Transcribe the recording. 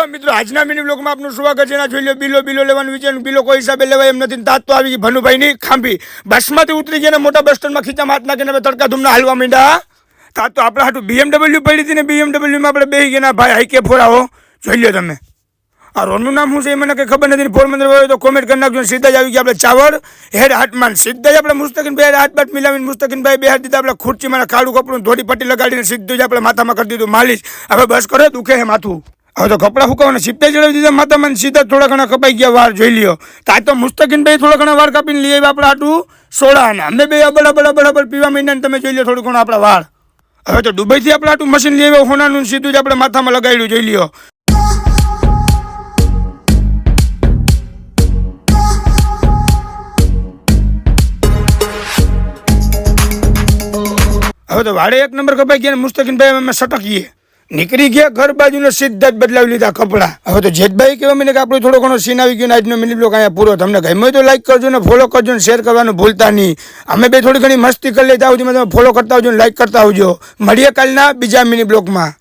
Hello મિત્રો, આજના mini બ્લોગમાં આપનું સ્વાગત છે. જોઈ લો, બિલો લેવાનું વિચાર, બિલો કોઈ હિસાબે લેવાય એમ નથી. તાત તો આવી ગઈ ભનુભાઈની ખાંભી, બસમાંથી ઉતરી ગયા ને મોટા બસ સ્ટેન્ડમાં ખીચામાં હાથ નાખીને હવે તડકા ધૂમના હાલવા માંડ્યા. તાત તો આપણે હાટું BMW પડી હતી ને, BMWમાં આપણે બેસી ગયા. ભાઈ હાઈકે ફોરાવો, જોઈ લો તમે. આ રોડનું નામ શું છે એ મને કંઈ ખબર નથી. પોરબંદર હોય તો કોમેન્ટ કરી નાખજો. સીધા જ આવી ગયા આપણે ચાવર હેડ હાટમાં. સીધા જ આપણે મુસ્તકીનભાઈ હાથ બાટ મિલાવીને મુસ્તકીનભાઈ બે હાથ દીધા. આપણે ખુરચીમાં કાળું કપડું ધોળી પટ્ટી લગાડીને સીધું જ આપણે માથામાં કરી દીધું માલિશ. હવે બસ કરે દુખે હે માથું. હવે તો કપડાં ફૂંકાવાના સીપટા ચડાવી દીધા માથામાં. સીધા થોડા ઘણા કપાઈ ગયા વાર, જોઈ લ્યો. તો આ તો મુસ્તકીનભાઈ થોડા ઘણા વાર કાપીને લઈ આવ્યા આપણે હાટું સોડા. અને અમે બે બરાબર પીવા માંડ્યા ને તમે જોઈ લો થોડું ઘણું આપણા વાળ. હવે તો દુબઈથી આપણે હાટું મશીન લઈ આવ્યો હોનાનું, સીધું જ આપણે માથામાં લગાડ્યું, જોઈ લ્યો. હવે તો વાડે એક નંબર કપાઈ ગયા. મુસ્તકીનભાઈ અમે સટકીએ નીકળી ગયા ઘર બાજુને, સીધા જ બદલાવી લીધા કપડા. હવે તો જેતભાઈ કહેવા મને કે આપણો થોડો ઘણો સીન આવી ગયો ને આજનો મિની બ્લોગ અહીંયા પૂરો. તમને ગમ્યો હોય તો લાઈક કરજો ને ફોલો કરજો ને શેર કરવાનું ભૂલતા નહીં. અમે બે થોડી ઘણી મસ્તી કરી લેતા આવજો, તમે ફોલો કરતા આવજો ને લાઈક કરતા આવજો. મળીએ કાલના બીજા મિની બ્લોગમાં.